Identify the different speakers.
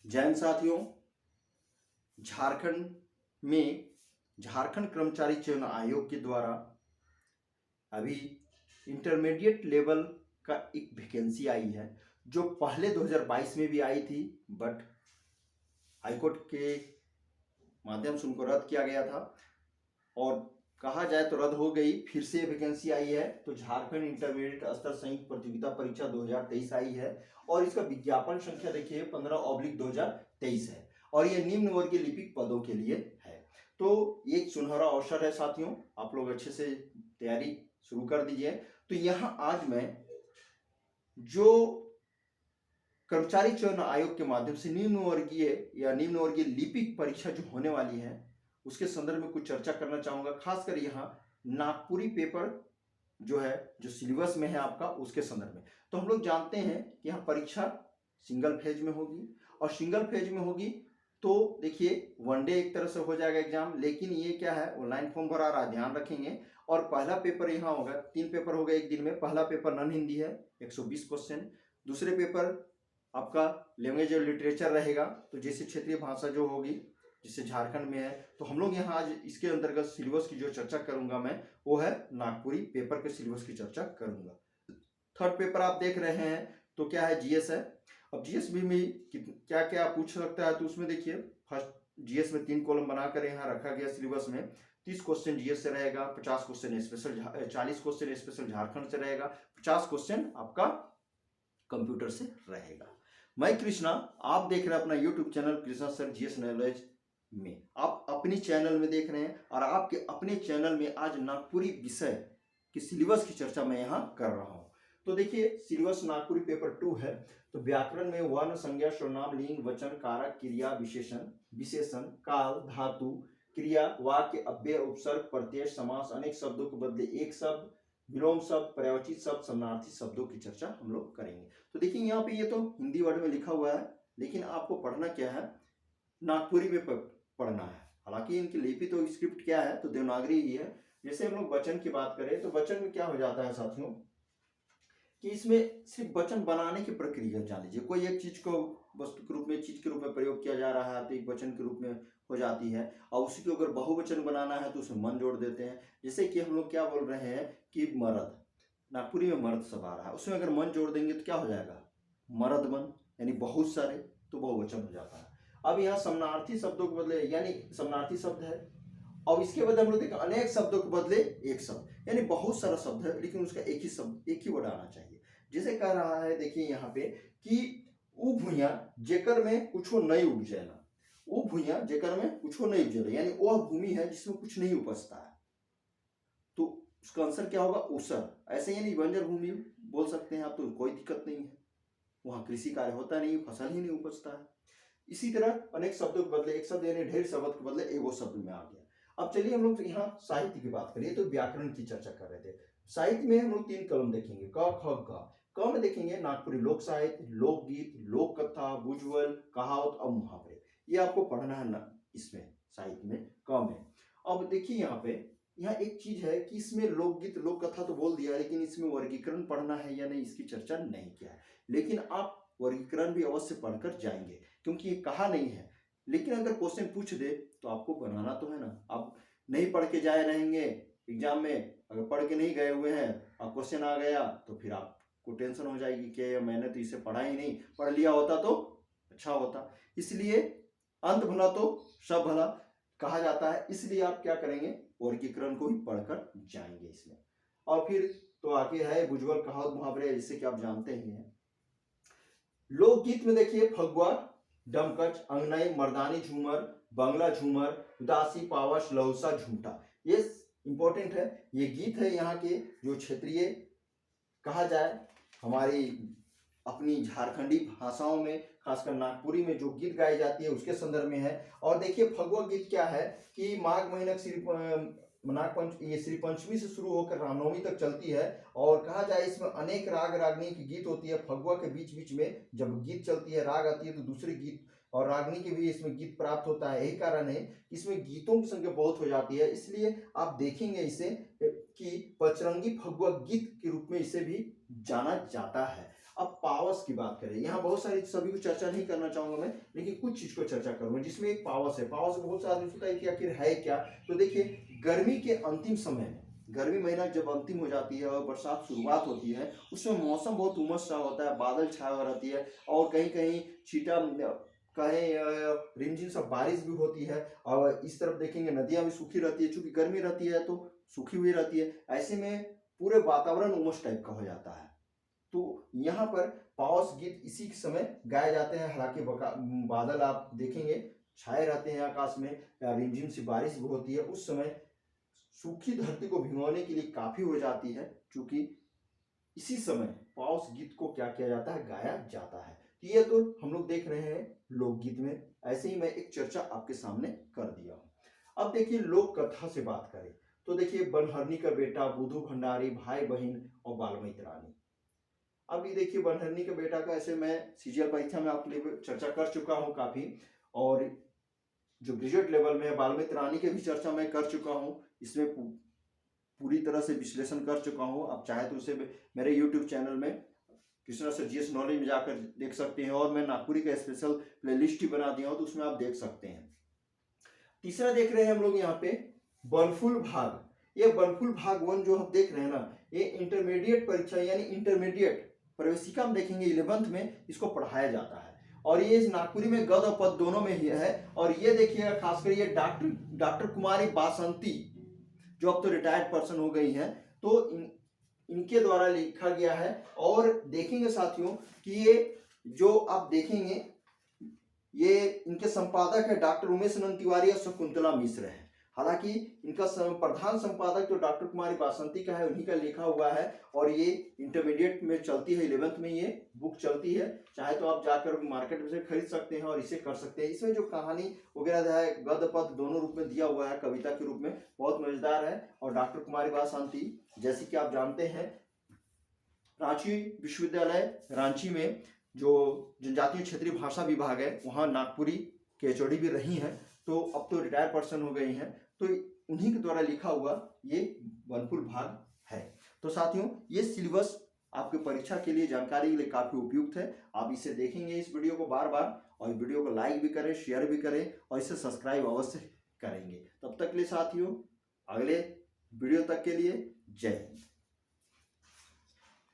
Speaker 1: जैन साथियों, झारखंड में झारखंड कर्मचारी चयन आयोग के द्वारा अभी इंटरमीडिएट लेवल का एक वैकेंसी आई है, जो पहले 2022 में भी आई थी, बट हाईकोर्ट के माध्यम से उनको रद्द किया गया था और कहा जाए तो रद्द हो गई। फिर से वैकेंसी आई है, तो झारखंड इंटरमीडिएट स्तर संयुक्त प्रतियोगिता परीक्षा 2023 आई है और इसका विज्ञापन संख्या देखिए 15/2023 है और ये निम्न वर्गीय लिपिक पदों के लिए है। तो ये एक सुनहरा अवसर है साथियों, आप लोग अच्छे से तैयारी शुरू कर दीजिए। तो यहाँ आज मैं जो कर्मचारी चयन आयोग के माध्यम से निम्न वर्गीय लिपिक परीक्षा जो होने वाली है उसके संदर्भ में कुछ चर्चा करना चाहूंगा। खासकर यहाँ नागपुरी पेपर जो सिलेबस में है आपका, उसके संदर्भ में। तो हम लोग जानते हैं कि यहाँ परीक्षा सिंगल फेज में होगी और सिंगल फेज में होगी तो देखिए वनडे एक तरह से हो जाएगा एग्जाम, लेकिन ये क्या है, ऑनलाइन फॉर्म भरा रहा है, ध्यान रखेंगे। और पहला पेपर यहाँ होगा, 3 पेपर होगा एक दिन में। पहला पेपर नॉन हिंदी है, 120 क्वेश्चन। दूसरे पेपर आपका लैंग्वेज और लिटरेचर रहेगा, तो जैसे क्षेत्रीय भाषा जो होगी जिससे झारखंड में है। तो हम लोग यहाँ आज इसके अंतर्गत सिलेबस की जो चर्चा करूंगा मैं, वो है नागपुरी पेपर के सिलेबस की चर्चा करूंगा। थर्ड पेपर आप देख रहे हैं तो क्या है, जीएस है। अब जीएस में क्या क्या पूछ सकता है, तो उसमें देखिए फर्स्ट जीएस में 3 कॉलम बनाकर यहाँ रखा गया सिलेबस में। 30 क्वेश्चन जीएस से रहेगा, 50 question special, 40 question special Jharkhand से रहेगा, 50 क्वेश्चन आपका कंप्यूटर से रहेगा। मैं कृष्णा, आप देख रहे हैं अपना YouTube channel Krishna sir GS knowledge में। आप अपनी चैनल में देख रहे हैं और आपके अपने चैनल में आज नागपुरी विषय के सिलेबस की चर्चा मैं यहाँ कर रहा हूँ। तो देखिए सिलेबस नागपुरी पेपर 2 है। तो व्याकरण में वर्ण, संज्ञा, सर्वनाम, लिंग, वचन, कारक, क्रिया, विशेषण, काल, धातु, क्रिया, वाक्य, अव्यय, उपसर्ग, प्रत्यय, समास, अनेक शब्दों के बदले एक शब्द, विलोम शब्द, पर्यायवाची शब्द, समानार्थी शब्दों की चर्चा हम लोग करेंगे। तो देखिए यहाँ पे ये तो हिंदी वर्ड में लिखा हुआ है, लेकिन आपको पढ़ना क्या है, नागपुरी में पढ़ना है। हालांकि इनकी लिपि तो स्क्रिप्ट क्या है, तो देवनागरी ही है। जैसे हम लोग वचन की बात करें तो वचन में क्या हो जाता है साथियों, कि इसमें सिर्फ वचन बनाने की प्रक्रिया जान लीजिए। कोई एक चीज को वस्तु के रूप में, चीज के रूप में प्रयोग किया जा रहा है तो एक वचन के रूप में हो जाती है, और उसी को अगर बहुवचन बनाना है तो उसमें मन जोड़ देते हैं। जैसे कि हम लोग क्या बोल रहे हैं कि मर्द, नागपुरी में मर्द सब आ रहा है, उसमें अगर मन जोड़ देंगे तो क्या हो जाएगा, मर्द मन, यानी बहुत सारे, तो बहुवचन हो जाता है। अब यहाँ समानार्थी शब्दों के बदले, यानी समानार्थी शब्द है, और इसके बदले हम लोग देखें अनेक शब्दों के बदले एक शब्द, यानी बहुत सारा शब्द है लेकिन उसका एक ही शब्द, एक ही वर्ड आना चाहिए। जैसे कह रहा है देखिए यहाँ पे कि उ भुइया जेकर में कुछो नहीं उपजेला, उ भुइया जेकर में कुछो नहीं उपजेला, यानी वह भूमि है जिसमें कुछ नहीं उपजता है, तो उसका आंसर क्या होगा, ऊसर। ऐसे यानी बंजर भूमि बोल सकते हैं आप, तो कोई दिक्कत नहीं है, वहां कृषि कार्य होता नहीं, फसल ही नहीं उपजता है। इसी तरह अनेक शब्दों के बदले एक शब्द, यानी ढेर शब्द के बदले एक वो शब्द में आ गया। अब चलिए हम लोग यहाँ साहित्य की बात करिए, तो व्याकरण की चर्चा कर रहे थे। साहित्य में हम लोग 3 कलम देखेंगे, क ख ग। क में देखेंगे नागपुरी लोक साहित्य, लोकगीत, लोक कथा, बुझवल, कहावत और मुहावरे। ये आपको पढ़ना है ना इसमें साहित्य में, क में। अब देखिए यहाँ पे, यहाँ एक चीज है कि इसमें लोकगीत लोक कथा तो बोल दिया, लेकिन इसमें वर्गीकरण पढ़ना है या नहीं इसकी चर्चा नहीं किया है। लेकिन आप वर्गीकरण भी अवश्य पढ़कर जाएंगे, क्योंकि ये कहा नहीं है, लेकिन अगर क्वेश्चन पूछ दे तो आपको बनाना तो है ना। आप नहीं पढ़ के जाए रहेंगे एग्जाम में, अगर पढ़ के नहीं गए हुए हैं और क्वेश्चन आ गया तो फिर आपको टेंशन हो जाएगी कि मैंने तो इसे पढ़ा ही नहीं, पढ़ लिया होता तो अच्छा होता। इसलिए अंत भला तो सब भला कहा जाता है, इसलिए आप क्या करेंगे, वर्गीकरण को ही पढ़कर जाएंगे इसमें। और फिर तो आगे है बुझवल, कहावत, मुहावरे, जिससे कि आप जानते ही हैं। लोकगीत में देखिए फगुआ, डमकच, अंगनई, मर्दानी झूमर, बंगला झूमर, उदासी, पावस, लहुसा, झूमटा, ये इंपॉर्टेंट है। ये गीत है यहाँ के जो क्षेत्रीय कहा जाए, हमारी अपनी झारखंडी भाषाओं में, खासकर नागपुरी में जो गीत गाई जाती है उसके संदर्भ में है। और देखिए फगुआ गीत क्या है कि माघ महीना ये श्री पंचमी से शुरू होकर रामनवमी तक चलती है, और कहा जाए इसमें अनेक राग रागनी की गीत होती है। फगुआ के बीच बीच में जब गीत चलती है, राग आती है, तो दूसरे गीत और रागनी के भी इसमें गीत प्राप्त होता है। यही कारण है कि इसमें गीतों की संख्या बहुत हो जाती है, इसलिए आप देखेंगे इसे कि पचरंगी फगुआ गीत के रूप में इसे भी जाना जाता है। अब पावस की बात करें, यहाँ बहुत सारी सभी को चर्चा नहीं करना चाहूंगा मैं, लेकिन कुछ चीज को चर्चा करूंगा जिसमें एक पावस है। पावस बहुत सारा होता है कि आखिर है क्या। तो देखिए गर्मी के अंतिम समय में, गर्मी महीना जब अंतिम हो जाती है और बरसात शुरुआत होती है, उसमें मौसम बहुत उमस सा होता है, बादल छाया हुआ रहती है और कहीं कहीं छीटा कहीं रिमझिम सा बारिश भी होती है। और इस तरफ देखेंगे नदियां भी सूखी रहती है, चूंकि गर्मी रहती है तो सूखी हुई रहती है। ऐसे में पूरे वातावरण उमस टाइप का हो जाता है। तो यहाँ पर पावस गीत इसी समय गाए जाते हैं। हालांकि बादल आप देखेंगे छाए रहते हैं आकाश में, रिमझिम सी बारिश भी होती है, उस समय सूखी धरती को भिगोने के लिए काफी हो जाती है। चूंकि इसी समय पावस गीत को क्या किया जाता है, गाया जाता है। तो ये तो हम लोग देख रहे हैं लोकगीत में, ऐसे ही मैं एक चर्चा आपके सामने कर दिया हूं। अब देखिए लोक कथा से बात करें तो देखिए बनहरनी का बेटा, बुधु भंडारी, भाई बहन और बाल्मीकि रानी। अभी देखिए बनहरनी का बेटा का ऐसे मैं सीजीएल परीक्षा में आपके लिए चर्चा कर चुका हूं काफी, और जो ग्रेजुएट लेवल में है बाल्मीकि रानी की भी चर्चा मैं कर चुका हूं। इसमें पूरी तरह से विश्लेषण कर चुका हूं। आप चाहे तो उसे मेरे यूट्यूब चैनल में कृष्णा सर जीएस नॉलेज में जाकर देख सकते हैं, और मैं नागपुरी का स्पेशल प्लेलिस्ट ही बना दिया हूं, तो उसमें आप देख सकते हैं। तीसरा देख रहे हैं हम लोग यहाँ पे बनफुल भाग। ये बनफुल भाग 1 जो हम देख रहे हैं ना, ये इंटरमीडिएट परीक्षा यानी इंटरमीडिएट प्रवेशिका में देखेंगे 11th में इसको पढ़ाया जाता है। और ये नागपुरी में गद और पद दोनों में ही है। और ये देखिएगा खासकर ये डॉक्टर कुमारी बासंती जो अब तो रिटायर्ड पर्सन हो गई हैं, तो इनके द्वारा लिखा गया है। और देखेंगे साथियों कि ये जो आप देखेंगे ये इनके संपादक है डॉक्टर उमेश नंद तिवारी और शकुंतला मिश्र है। हालांकि इनका प्रधान संपादक जो डॉक्टर कुमारी बासंती का है, उन्हीं का लिखा हुआ है। और ये इंटरमीडिएट में चलती है, 11th में ये बुक चलती है। चाहे तो आप जाकर मार्केट में से खरीद सकते हैं और इसे कर सकते हैं। इसमें जो कहानी वगैरह है गद्य पद दोनों रूप में दिया हुआ है, कविता के रूप में, बहुत मजेदार है। और डॉक्टर कुमारी बासंती जैसे कि आप जानते हैं रांची विश्वविद्यालय रांची में जो जनजातीय क्षेत्रीय भाषा विभाग है, वहाँ नागपुरी के एचओडी भी रही हैं, तो अब तो रिटायर पर्सन हो गई हैं। तो उन्हीं के द्वारा लिखा हुआ ये बनफुल भाग है। तो साथियों ये सिलेबस आपके परीक्षा के लिए जानकारी के लिए काफी उपयुक्त है। आप इसे देखेंगे इस वीडियो को बार बार, और वीडियो को लाइक भी करें, शेयर भी करें, और इसे सब्सक्राइब अवश्य करेंगे। तब तक के लिए साथियों, अगले वीडियो तक के लिए जय हिंद।